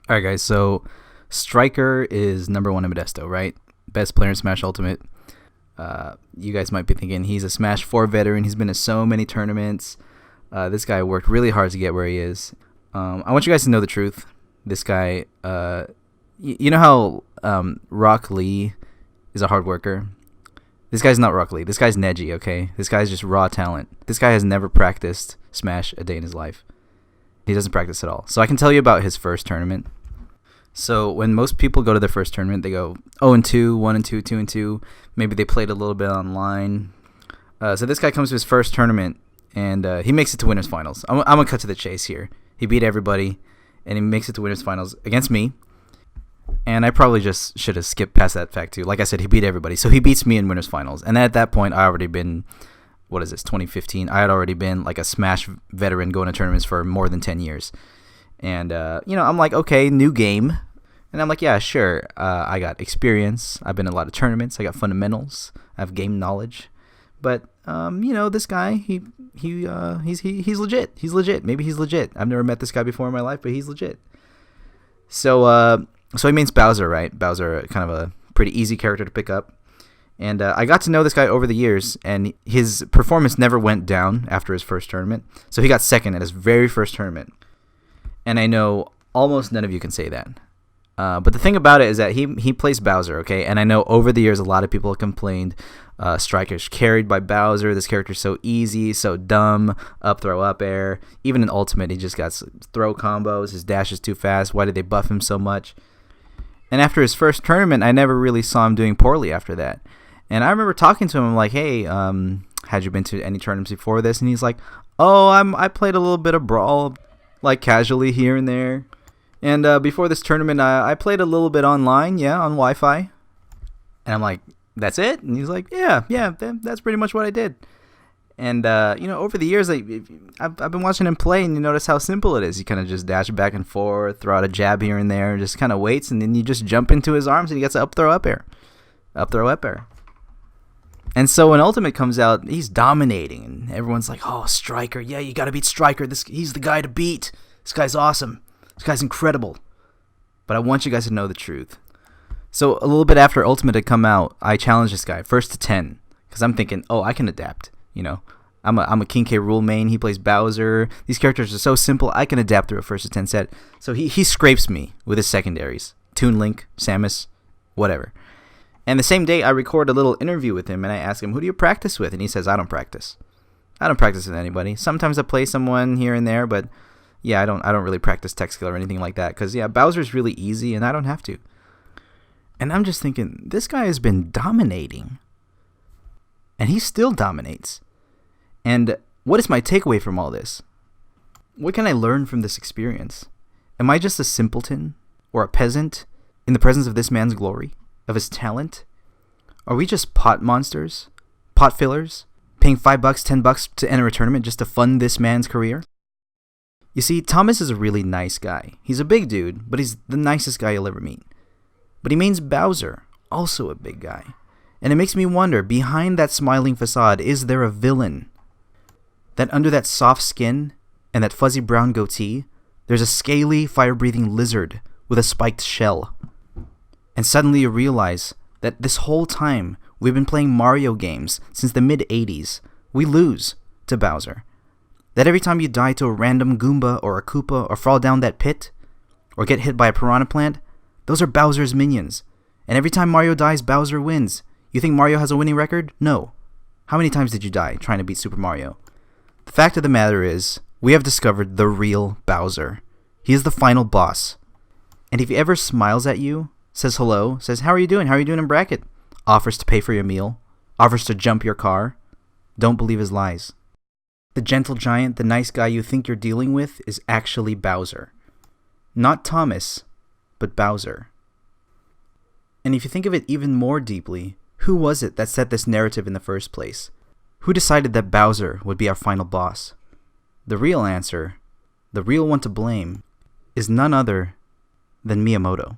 All right, guys. So Stryker is number one in Modesto, right? Best player in Smash Ultimate. You guys might be thinking he's a Smash 4 veteran. He's been to so many tournaments. This guy worked really hard to get where he is. I want you guys to know the truth. This guy, you know how Rock Lee is a hard worker? This guy's not Rock Lee. This guy's Neji, okay? This guy's just raw talent. This guy has never practiced Smash a day in his life. He doesn't practice at all. So I can tell you about his first tournament. So when most people go to their first tournament, they go 0-2, 1-2, 2-2. Maybe they played a little bit online. So this guy comes to his first tournament, and he makes it to winners finals. I'm going to cut to the chase here. He beat everybody, and he makes it to winners finals against me. And I probably just should have skipped past that fact too. Like I said, he beat everybody. So he beats me in winners finals. And at that point, I already been, 2015? I had already been like a Smash veteran going to tournaments for more than 10 years. And, I'm like, okay, new game. And I'm like, yeah, sure. I got experience. I've been in a lot of tournaments. I got fundamentals. I have game knowledge. But, this guy, he's legit. He's legit. Maybe he's legit. I've never met this guy before in my life, but he's legit. So he means Bowser, right? Bowser, kind of a pretty easy character to pick up. And I got to know this guy over the years, and his performance never went down after his first tournament. So he got second at his very first tournament. And I know almost none of you can say that. But the thing about it is that he plays Bowser, okay? And I know over the years a lot of people have complained, Stryker's carried by Bowser. This character's so easy, so dumb, up throw, up air. Even in Ultimate, he just got throw combos. His dash is too fast. Why did they buff him so much? And after his first tournament, I never really saw him doing poorly after that. And I remember talking to him, I'm like, hey, had you been to any tournaments before this? And he's like, oh, I played a little bit of Brawl, like casually here and there. And before this tournament, I played a little bit online, on Wi-Fi. And I'm like, that's it? And he's like, yeah, that's pretty much what I did. And, over the years, I've been watching him play, and you notice how simple it is. You kind of just dash back and forth, throw out a jab here and there, just kind of waits, and then you just jump into his arms, and he gets an up throw, up air. Up throw, up air. And so when Ultimate comes out, he's dominating, and everyone's like, oh, Stryker, yeah, you got to beat Stryker. He's the guy to beat. This guy's awesome. This guy's incredible. But I want you guys to know the truth. So a little bit after Ultimate had come out, I challenged this guy, first to 10, because I'm thinking, oh, I can adapt. I'm a King K. Rool main. He plays Bowser. These characters are so simple, I can adapt through a first to 10 set. So he scrapes me with his secondaries. Toon Link, Samus, whatever. And the same day, I record a little interview with him, and I ask him, who do you practice with? And he says, I don't practice. I don't practice with anybody. Sometimes I play someone here and there, but yeah, I don't really practice tech skill or anything like that. Because, Bowser's really easy, and I don't have to. And I'm just thinking, this guy has been dominating. And he still dominates. And what is my takeaway from all this? What can I learn from this experience? Am I just a simpleton or a peasant in the presence of this man's glory, of his talent? Are we just pot monsters, pot fillers, paying $5, $10 to enter a tournament just to fund this man's career? You see, Thomas is a really nice guy. He's a big dude, but he's the nicest guy you'll ever meet. But he means Bowser, also a big guy. And it makes me wonder, behind that smiling facade, is there a villain? That under that soft skin and that fuzzy brown goatee, there's a scaly, fire-breathing lizard with a spiked shell. And suddenly you realize that this whole time we've been playing Mario games since the mid-'80s. We lose to Bowser. That every time you die to a random Goomba or a Koopa or fall down that pit or get hit by a piranha plant, those are Bowser's minions. And every time Mario dies, Bowser wins. You think Mario has a winning record? No. How many times did you die trying to beat Super Mario? The fact of the matter is, we have discovered the real Bowser. He is the final boss. And if he ever smiles at you, says hello, says, how are you doing? How are you doing in bracket? Offers to pay for your meal, offers to jump your car, don't believe his lies. The gentle giant, the nice guy you think you're dealing with is actually Bowser. Not Thomas, but Bowser. And if you think of it even more deeply, who was it that set this narrative in the first place? Who decided that Bowser would be our final boss? The real answer, the real one to blame, is none other than Miyamoto.